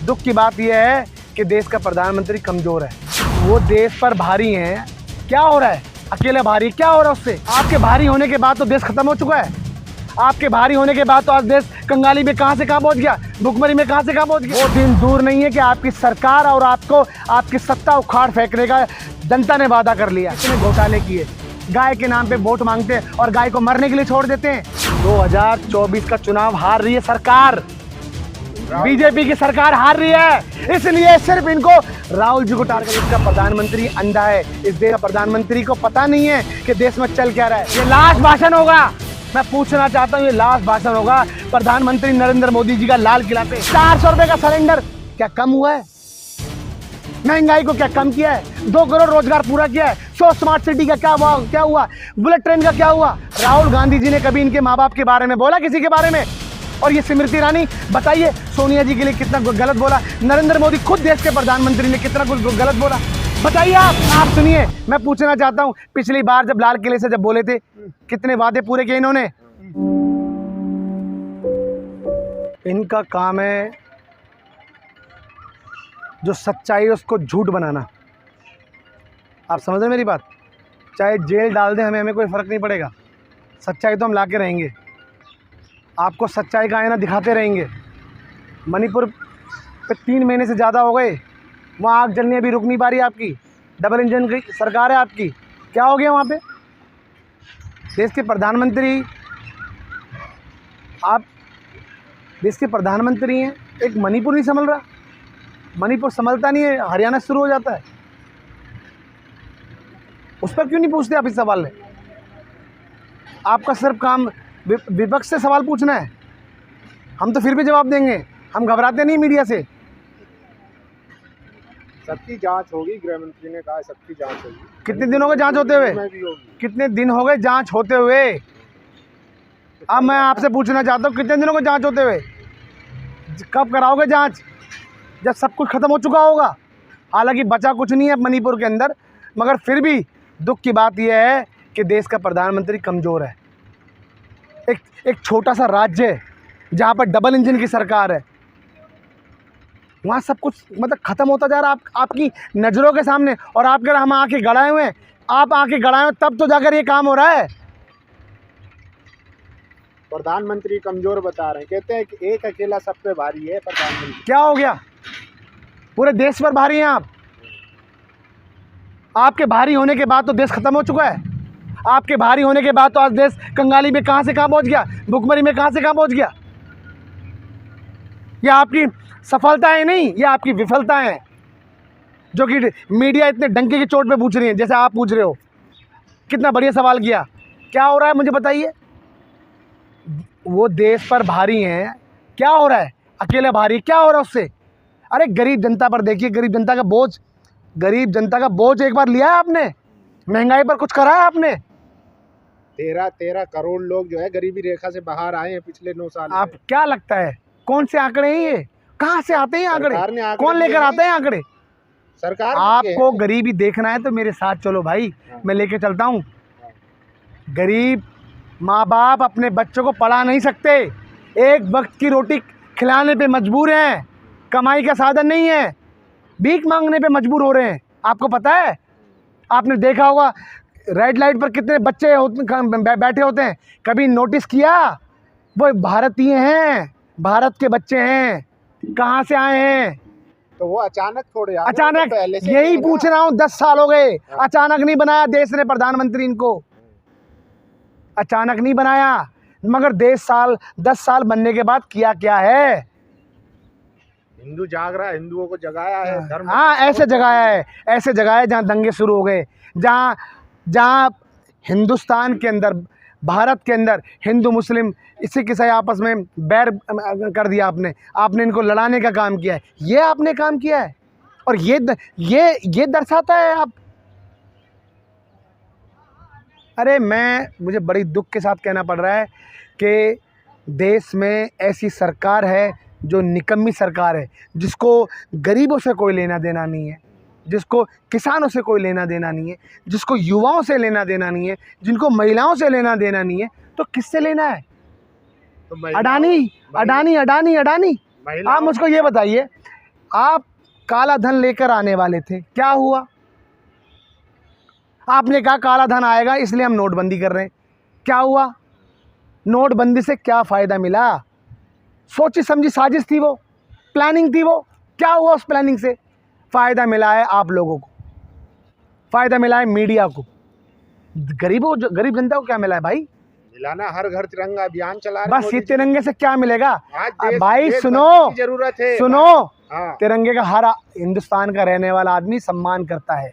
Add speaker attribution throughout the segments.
Speaker 1: दुख की बात यह है कि देश का प्रधानमंत्री कमज़ोर है, वो देश पर भारी हैं। क्या हो रहा है? अकेले भारी क्या हो रहा है उससे? आपके भारी होने के बाद तो देश खत्म हो चुका है। आपके भारी होने के बाद तो आज देश कंगाली में कहाँ से कहाँ पहुँच गया, भुखमरी में कहाँ से कहाँ पहुँच गया। वो दिन दूर नहीं है कि आपकी सरकार और आपको आपकी सत्ता उखाड़ फेंकने का जनता ने वादा कर लिया। इतने घोटाले किए, गाय के नाम पे वोट मांगते हैं और गाय को मरने के लिए छोड़ देते हैं। 2024 का चुनाव हार रही है सरकार, बीजेपी की सरकार हार रही है, इसलिए सिर्फ इनको राहुल जी को टारगेट। इसका प्रधानमंत्री अंधा है, इस देश का प्रधानमंत्री को पता नहीं है कि देश में चल क्या रहा है। ये लास्ट भाषण होगा, मैं पूछना चाहता हूँ, ये लास्ट भाषण होगा प्रधानमंत्री नरेंद्र मोदी जी का लाल किला पे। 400 रुपए का सिलेंडर क्या कम हुआ है? महंगाई को क्या कम किया है? 2 करोड़ रोजगार पूरा किया है। 100 स्मार्ट सिटी का क्या हुआ? बुलेट ट्रेन का क्या हुआ? राहुल गांधी जी ने कभी इनके माँ बाप के बारे में बोला, किसी के बारे में? और ये स्मृति ईरानी बताइए सोनिया जी के लिए कितना गलत बोला, नरेंद्र मोदी खुद देश के प्रधानमंत्री ने कितना कुछ गलत बोला, बताइए आप सुनिए। मैं पूछना चाहता हूँ, पिछली बार जब लाल किले से जब बोले थे, कितने वादे पूरे किए इन्होंने? इनका काम है जो सच्चाई है उसको झूठ बनाना। आप समझ रहे हैं मेरी बात? चाहे जेल डाल दें हमें कोई फ़र्क नहीं पड़ेगा, सच्चाई तो हम ला के रहेंगे, आपको सच्चाई का आईना दिखाते रहेंगे। मणिपुर पे 3 महीने से ज़्यादा हो गए, वहाँ आग जलनी अभी रुक नहीं पा रही आपकी। डबल इंजन की सरकार है आपकी, क्या हो गया वहाँ पे? देश के प्रधानमंत्री, आप देश के प्रधानमंत्री हैं, एक मणिपुर नहीं संभल रहा। मणिपुर संभलता नहीं है, हरियाणा शुरू हो जाता है। उस पर क्यों नहीं पूछते आप इस सवाल में? आपका सिर्फ काम विपक्ष से सवाल पूछना है, हम तो फिर भी जवाब देंगे, हम घबराते नहीं मीडिया से।
Speaker 2: सबकी जांच होगी, गृह मंत्री ने कहा सबकी जांच होगी।
Speaker 1: कितने दिन हो गए जांच होते हुए? कितने दिन हो गए जांच होते हुए? अब मैं आपसे पूछना चाहता हूँ, कितने दिनों को जांच होते हुए? कब कराओगे जांच? जब सब कुछ खत्म हो चुका होगा। हालांकि बचा कुछ नहीं है मणिपुर के अंदर, मगर फिर भी दुख की बात यह है कि देश का प्रधानमंत्री कमज़ोर है। एक छोटा सा राज्य है जहाँ पर डबल इंजन की सरकार है, वहाँ सब कुछ मतलब ख़त्म होता जा रहा है आपकी नज़रों के सामने। और आप कह रहे हम आँखें गड़ाए हुए हैं, आप आँखें गड़ाए हुए तब तो जाकर ये काम हो रहा है।
Speaker 2: प्रधानमंत्री कमजोर बता रहे हैं, कहते हैं कि एक अकेला सब पे भारी है प्रधानमंत्री।
Speaker 1: क्या हो गया? पूरे देश पर भारी हैं आप। आपके भारी होने के बाद तो देश खत्म हो चुका है। आपके भारी होने के बाद तो आज देश कंगाली में कहाँ से कहाँ पहुँच गया, भुखमरी में कहाँ से कहाँ पहुँच गया। ये आपकी सफलताएं नहीं, ये आपकी विफलताएं हैं, जो कि मीडिया इतने डंके की चोट पे पूछ रही है, जैसे आप पूछ रहे हो। कितना बढ़िया सवाल किया। क्या हो रहा है मुझे बताइए? वो देश पर भारी हैं, क्या हो रहा है? अकेले भारी क्या हो रहा है उससे? अरे गरीब जनता पर देखिए, गरीब जनता का बोझ एक बार लिया है आपने? महंगाई पर कुछ करा है आपने?
Speaker 2: 13 करोड़ लोग जो है गरीबी रेखा से बाहर आए हैं पिछले 9 साल।
Speaker 1: आप क्या लगता है कौन से आंकड़े हैं ये? कहाँ से आते हैं आंकड़े? कौन लेकर आते हैं आंकड़े?
Speaker 2: सरकार।
Speaker 1: आपको गरीबी देखना है तो मेरे साथ चलो भाई, मैं लेके चलता हूँ। गरीब माँ बाप अपने बच्चों को पढ़ा नहीं सकते, एक वक्त की रोटी खिलाने पे मजबूर हैं, कमाई का साधन नहीं है, भीख मांगने पे मजबूर हो रहे हैं। आपको पता है? आपने देखा होगा रेड लाइट पर कितने बच्चे बैठे होते हैं, कभी नोटिस किया? वो भारतीय हैं, भारत के बच्चे हैं, कहाँ से आए हैं?
Speaker 2: तो वो अचानक थोड़े
Speaker 1: अचानक यही पूछ रहा हूँ, 10 साल हो गए, अचानक नहीं बनाया देश ने प्रधानमंत्री, इनको अचानक नहीं बनाया। मगर 10 साल बनने के बाद किया क्या है?
Speaker 2: हिंदू जाग रहा है, हिंदुओं को जगाया है धर्म।
Speaker 1: हाँ, ऐसे जगाया है जहाँ दंगे शुरू हो गए, जहाँ हिंदुस्तान के अंदर, भारत के अंदर हिंदू मुस्लिम इसी के से आपस में बैर कर दिया आपने इनको लड़ाने का काम किया है, ये आपने काम किया है। और ये दर्शाता है आप। अरे मुझे बड़ी दुख के साथ कहना पड़ रहा है कि देश में ऐसी सरकार है जो निकम्मी सरकार है, जिसको गरीबों से कोई लेना देना नहीं है, जिसको किसानों से कोई लेना देना नहीं है, जिसको युवाओं से लेना देना नहीं है, जिनको महिलाओं से लेना देना नहीं है। तो किससे लेना है? तो अडानी। आप मुझको ये बताइए, आप काला धन लेकर आने वाले थे, क्या हुआ? आपने कहा काला धन आएगा इसलिए हम नोटबंदी कर रहे हैं, क्या हुआ? नोटबंदी से क्या फ़ायदा मिला? सोची समझी साजिश थी वो, प्लानिंग थी वो, क्या हुआ उस प्लानिंग से? फ़ायदा मिला है आप लोगों को, फ़ायदा मिला है मीडिया को, गरीब जनता को क्या मिला है भाई?
Speaker 2: मिलाना, हर घर तिरंगा अभियान चला रहे
Speaker 1: बस ये तिरंगे से क्या मिलेगा?
Speaker 2: आज
Speaker 1: भाई
Speaker 2: देश
Speaker 1: सुनो,
Speaker 2: भक्ति की जरूरत है।
Speaker 1: सुनो,
Speaker 2: हाँ।
Speaker 1: तिरंगे का हर हिंदुस्तान का रहने वाला आदमी सम्मान करता है,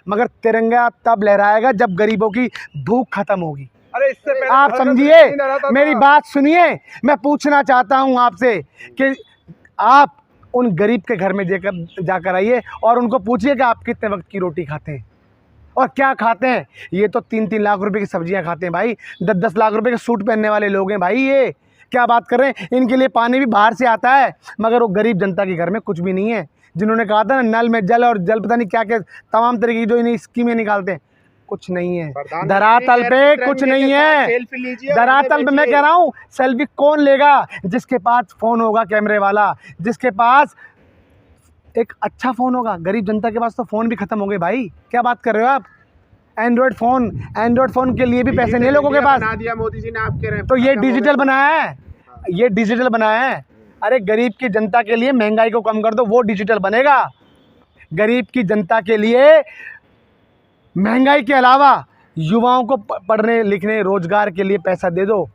Speaker 1: मगर तिरंगा तब लहराएगा जब गरीबों की भूख खत्म होगी।
Speaker 2: अरे इससे पहले
Speaker 1: आप समझिए, मेरी बात सुनिए। मैं पूछना चाहता हूं आपसे कि आप उन गरीब के घर में जाकर आइए और उनको पूछिए कि आप कितने वक्त की रोटी खाते हैं और क्या खाते हैं। ये तो 3-3 लाख रुपए की सब्जियां खाते हैं भाई, 10-10 लाख रुपए के सूट पहनने वाले लोग हैं भाई। ये क्या बात कर रहे हैं? इनके लिए पानी भी बाहर से आता है, मगर वो गरीब जनता के घर में कुछ भी नहीं है। जिन्होंने कहा था ना नल में जल, और जल पता नहीं क्या क्या तमाम तरीके की जो इन्हें स्कीमें निकालते हैं, कुछ नहीं है धरातल पे, कुछ नहीं है धरातल पे। मैं कह रहा हूँ सेल्फी कौन लेगा? जिसके पास फ़ोन होगा कैमरे वाला, जिसके पास एक अच्छा फ़ोन होगा। गरीब जनता के पास तो फ़ोन भी ख़त्म हो गए भाई, क्या बात कर रहे हो आप? एंड्रॉयड फ़ोन के लिए भी पैसे नहीं लोगों के पास।
Speaker 2: बना दिया मोदी जी ने, आप कह रहे हैं
Speaker 1: तो ये डिजिटल बनाया है, ये डिजिटल बनाया है। अरे गरीब की जनता के लिए महंगाई को कम कर दो, वो डिजिटल बनेगा। गरीब की जनता के लिए महंगाई के अलावा युवाओं को पढ़ने लिखने रोजगार के लिए पैसा दे दो,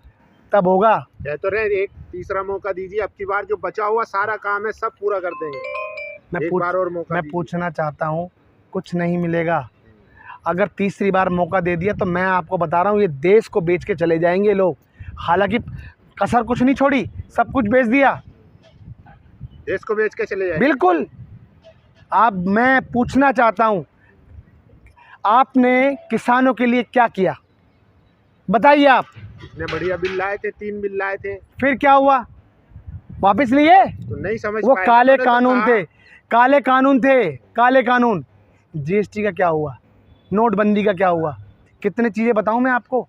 Speaker 1: तब होगा।
Speaker 2: कह तो रहे एक तीसरा मौका दीजिए, अब की बार जो बचा हुआ सारा काम है सब पूरा कर देंगे। मैं पूछना चाहता हूँ, कुछ नहीं मिलेगा। अगर तीसरी बार मौका दे दिया तो मैं आपको बता रहा हूँ ये देश को बेच के चले जाएंगे लोग। हालांकि कसर कुछ नहीं छोड़ी, सब कुछ बेच दिया, देश को बेच के चले जाएंगे।
Speaker 1: बिल्कुल। अब मैं पूछना चाहता हूँ, आपने किसानों के लिए क्या किया बताइए आप?
Speaker 2: इतने बढ़िया बिल लाए थे, 3 बिल लाए थे,
Speaker 1: फिर क्या हुआ? वापस लिए?
Speaker 2: तो नहीं समझ
Speaker 1: वो
Speaker 2: पाए।
Speaker 1: काले कानून थे, काले कानून थे, काले कानून। जीएसटी का क्या हुआ? नोटबंदी का क्या हुआ? कितने चीज़ें बताऊं मैं आपको?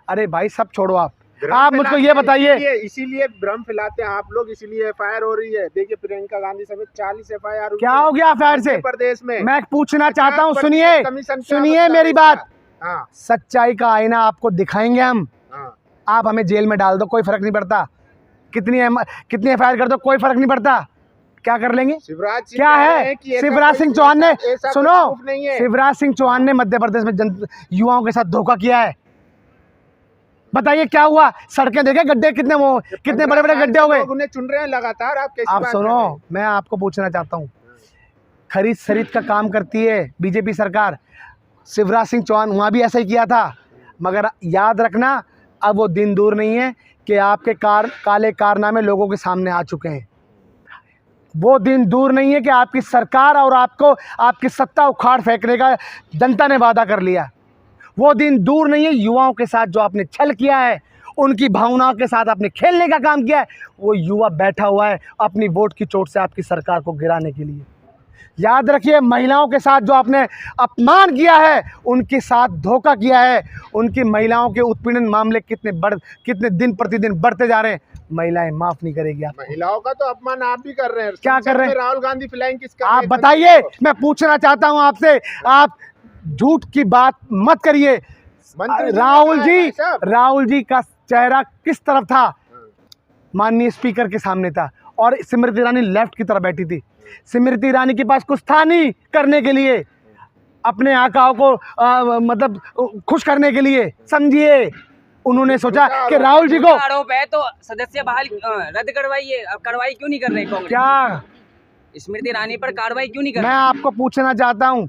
Speaker 1: अरे भाई सब छोड़ो, आप मुझको ये बताइए।
Speaker 2: इसीलिए भ्रम फैलाते हैं आप लोग, इसीलिए एफआईआर हो रही है। देखिए प्रियंका गांधी समेत 40 एफआईआर।
Speaker 1: क्या हो गया एफआईआर से?
Speaker 2: प्रदेश में
Speaker 1: मैं पूछना चाहता हूँ, सुनिए मेरी बात।
Speaker 2: हाँ।
Speaker 1: सच्चाई का आईना आपको दिखाएंगे हम।
Speaker 2: हाँ।
Speaker 1: आप हमें जेल में डाल दो, कोई फर्क नहीं पड़ता। कितनी एफआईआर कर दो, कोई फर्क नहीं पड़ता। क्या कर लेंगे? क्या है? शिवराज सिंह चौहान ने, सुनो, शिवराज सिंह चौहान ने मध्य प्रदेश में युवाओं के साथ धोखा किया है। बताइए क्या हुआ? सड़कें देखे गड्ढे कितने बड़े बड़े गड्ढे हो गए।
Speaker 2: उन्हें चुन रहे हैं लगातार। आप
Speaker 1: सुनो, मैं आपको पूछना चाहता हूँ, खरीद सरीद का काम करती है बीजेपी सरकार। शिवराज सिंह चौहान वहाँ भी ऐसा ही किया था, मगर याद रखना अब वो दिन दूर नहीं है कि आपके काले कारनामे लोगों के सामने आ चुके हैं। वो दिन दूर नहीं है कि आपकी सरकार और आपको आपकी सत्ता उखाड़ फेंकने का जनता ने वादा कर लिया। वो दिन दूर नहीं है। युवाओं के साथ जो आपने छल किया है, उनकी भावनाओं के साथ आपने खेलने का काम किया है, वो युवा बैठा हुआ है अपनी वोट की चोट से आपकी सरकार को गिराने के लिए। याद रखिए, महिलाओं के साथ जो आपने अपमान किया है, उनके साथ धोखा किया है, उनकी महिलाओं के उत्पीड़न मामले कितने दिन प्रतिदिन बढ़ते जा रहे हैं। महिलाएं माफ नहीं करेगी आप।
Speaker 2: महिलाओं का तो अपमान आप भी कर रहे हैं।
Speaker 1: क्या कर रहे हैं?
Speaker 2: राहुल गांधी फ्लाइंग किस कर?
Speaker 1: आप बताइए, मैं पूछना चाहता हूं आपसे। आप झूठ की बात मत करिए। राहुल जी का चेहरा किस तरफ था? माननीय स्पीकर के सामने था, और स्मृति ईरानी लेफ्ट की तरफ बैठी थी। स्मृति ईरानी के पास कुछ था नहीं करने के लिए, अपने आकाओं को मतलब खुश करने के लिए, समझिए। उन्होंने सोचा कि राहुल जी को
Speaker 3: आरोप है तो सदस्य बहाल रद्द करवाइए। अब कार्रवाई क्यों नहीं कर रहे कांग्रेस?
Speaker 1: क्या
Speaker 3: स्मृति ईरानी पर कार्रवाई क्यों नहीं कर
Speaker 1: मैं आपको पूछना चाहता हूं,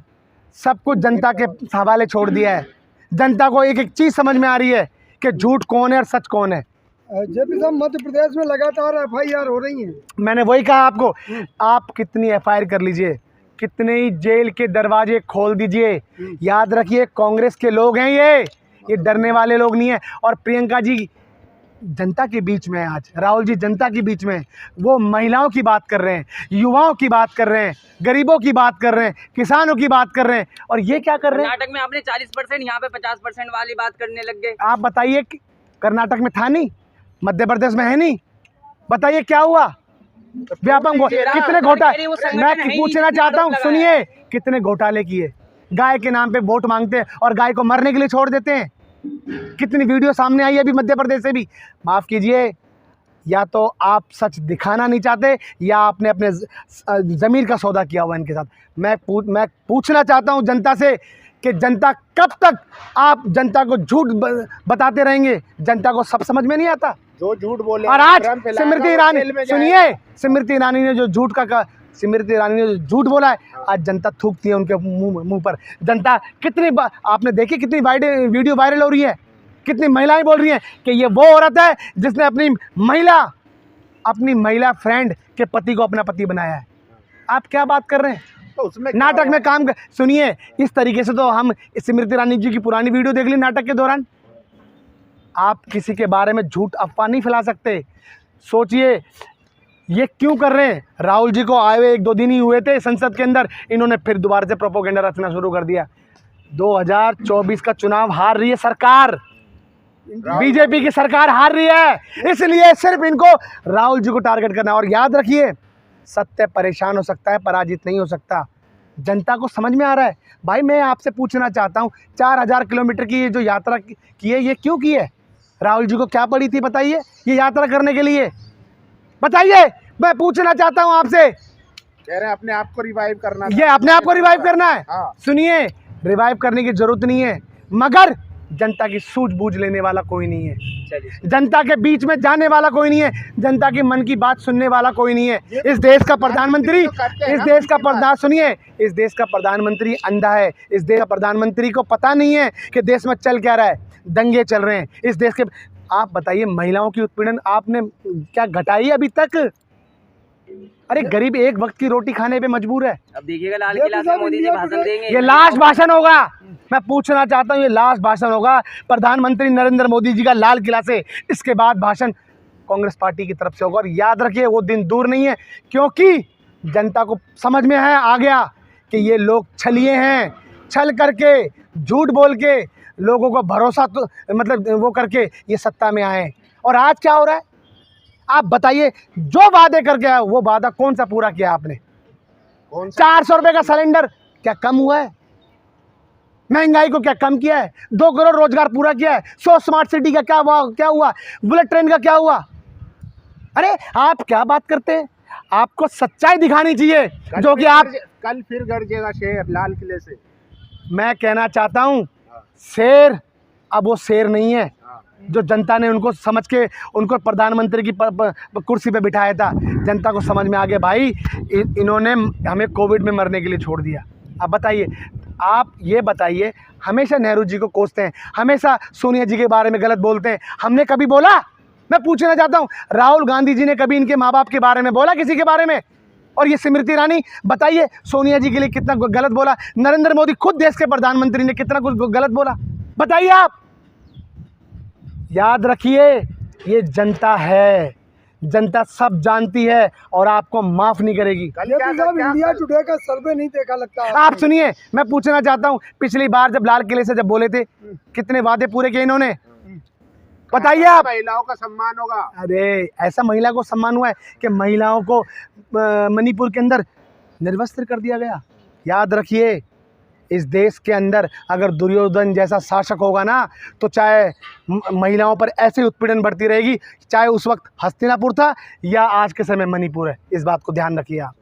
Speaker 1: सब कुछ जनता के हवाले छोड़ दिया है। जनता को एक एक चीज समझ में आ रही है कि झूठ कौन है और सच कौन है।
Speaker 4: जेपी साहब, मध्य प्रदेश में लगातार एफआईआर हो रही हैं।
Speaker 1: मैंने वही कहा आपको, आप कितनी एफआईआर कर लीजिए, कितने ही जेल के दरवाजे खोल दीजिए, याद रखिए कांग्रेस के लोग हैं ये डरने वाले लोग नहीं है। और प्रियंका जी जनता के बीच में, आज राहुल जी जनता के बीच में, वो महिलाओं की बात कर रहे हैं, युवाओं की बात कर रहे हैं, गरीबों की बात कर रहे हैं, किसानों की बात कर रहे हैं। और ये क्या कर रहे हैं?
Speaker 3: कर्नाटक में आपने 40%, यहाँ पे 50% वाली बात करने लग गए।
Speaker 1: आप बताइए, कर्नाटक में था नहीं, मध्य प्रदेश में है नहीं, बताइए क्या हुआ? व्यापम कितने घोटाले, मैं पूछना चाहता हूँ, सुनिए, कितने घोटाले किए, गाय के नाम पे वोट मांगते हैं और गाय को मरने के लिए छोड़ देते हैं। कितनी वीडियो सामने आई है अभी मध्य प्रदेश से भी। माफ़ कीजिए, या तो आप सच दिखाना नहीं चाहते या आपने अपने ज़मीर का सौदा किया हुआ इनके साथ। मैं पूछना चाहता हूं जनता से कि जनता कब तक आप जनता को झूठ बताते रहेंगे? जनता को सब समझ में नहीं आता
Speaker 2: जो झूठ बोले।
Speaker 1: और आज स्मृति ईरानी, सुनिए, स्मृति ईरानी ने जो झूठ बोला है, आज जनता थूकती है उनके मुंह पर। जनता कितनी आपने देखी कितनी वीडियो वायरल हो रही है, कितनी महिलाएं बोल रही हैं कि ये वो औरत है जिसने अपनी महिला फ्रेंड के पति को अपना पति बनाया है। आप क्या बात कर रहे हैं?
Speaker 2: तो उसमें
Speaker 1: नाटक में काम सुनिए, इस तरीके से तो हम स्मृति ईरानी जी की पुरानी वीडियो देख ली नाटक के दौरान। आप किसी के बारे में झूठ अफवाह नहीं फैला सकते। सोचिए ये क्यों कर रहे हैं? राहुल जी को आए हुए 1-2 दिन ही हुए थे संसद के अंदर, इन्होंने फिर दोबारा से प्रोपोगेंडा रचना शुरू कर दिया। 2024 का चुनाव हार रही है सरकार, बीजेपी की सरकार हार रही है, इसलिए सिर्फ इनको राहुल जी को टारगेट करना। और याद रखिए, सत्य परेशान हो सकता है, पराजित नहीं हो सकता। जनता को समझ में आ रहा है। भाई मैं आपसे पूछना चाहता हूँ, 4000 किलोमीटर की ये जो यात्रा की है, ये क्यों की है? राहुल जी को क्या पड़ी थी बताइए ये यात्रा करने के लिए? बताइए, मैं पूछना चाहता हूँ आपसे।
Speaker 2: कह रहे हैं अपने आप को रिवाइव करना,
Speaker 1: ये अपने आप को रिवाइव करना है।
Speaker 2: हाँ।
Speaker 1: सुनिए, रिवाइव करने की जरूरत नहीं है, मगर जनता की सूझबूझ लेने वाला कोई नहीं है, जनता के बीच में जाने वाला कोई नहीं है, जनता की मन की बात सुनने वाला कोई नहीं है। इस देश का प्रधानमंत्री, इस देश का प्रधानमंत्री अंधा है। इस देश का प्रधानमंत्री को पता नहीं है कि देश में चल क्या रहा है, दंगे चल रहे हैं इस देश के। आप बताइए, महिलाओं की उत्पीड़न आपने क्या घटाई अभी तक? अरे गरीब एक वक्त की रोटी खाने पे मजबूर है।
Speaker 3: अब देखिएगा लाल किला से मोदी जी भाषण देंगे,
Speaker 1: ये लास्ट भाषण होगा। मैं पूछना चाहता हूँ, ये लास्ट भाषण होगा प्रधानमंत्री नरेंद्र मोदी जी का लाल किला से। इसके बाद भाषण कांग्रेस पार्टी की तरफ से होगा। और याद रखिए, वो दिन दूर नहीं है, क्योंकि जनता को समझ में आ गया कि ये लोग छलिए हैं। छल करके, झूठ बोल के, लोगों को भरोसा तो मतलब वो करके ये सत्ता में आए। और आज क्या हो रहा है आप बताइए? जो वादे करके आए वो वादा कौन सा पूरा किया आपने? 400 रुपए का सिलेंडर क्या कम हुआ है? महंगाई को क्या कम किया है? 2 करोड़ रोजगार पूरा किया है? 100 स्मार्ट सिटी का क्या हुआ? बुलेट ट्रेन का क्या हुआ? अरे आप क्या बात करते हैं? आपको सच्चाई दिखानी चाहिए, जो कि आप
Speaker 2: कल फिर गरजेगा शेर लाल किले से।
Speaker 1: मैं कहना चाहता हूं, शेर अब वो शेर नहीं है जो जनता ने उनको समझ के उनको प्रधानमंत्री की कुर्सी पे बिठाया था। जनता को समझ में आ गया भाई, इन्होंने हमें कोविड में मरने के लिए छोड़ दिया। अब बताइए, आप ये बताइए, हमेशा नेहरू जी को कोसते हैं, हमेशा सोनिया जी के बारे में गलत बोलते हैं। हमने कभी बोला? मैं पूछना चाहता हूँ, राहुल गांधी जी ने कभी इनके माँ बाप के बारे में बोला किसी के बारे में? और ये स्मृति ईरानी बताइए सोनिया जी के लिए कितना गलत बोला? नरेंद्र मोदी खुद देश के प्रधानमंत्री ने कितना कुछ गलत बोला? बताइए आप। याद रखिए, ये जनता है, जनता सब जानती है और आपको माफ नहीं करेगी।
Speaker 4: इंडिया टुडे का सर्वे नहीं देखा लगता है।
Speaker 1: आप सुनिए, मैं पूछना चाहता हूँ, पिछली बार जब लाल किले से जब बोले थे, कितने वादे पूरे किए इन्होंने? बताइए आप।
Speaker 2: महिलाओं का सम्मान होगा।
Speaker 1: अरे ऐसा महिला को सम्मान हुआ है कि महिलाओं को मणिपुर के अंदर निर्वस्त्र कर दिया गया। याद रखिए, इस देश के अंदर अगर दुर्योधन जैसा शासक होगा ना, तो चाहे महिलाओं पर ऐसे उत्पीड़न बढ़ती रहेगी, चाहे उस वक्त हस्तिनापुर था या आज के समय मणिपुर है। इस बात को ध्यान रखिए आप।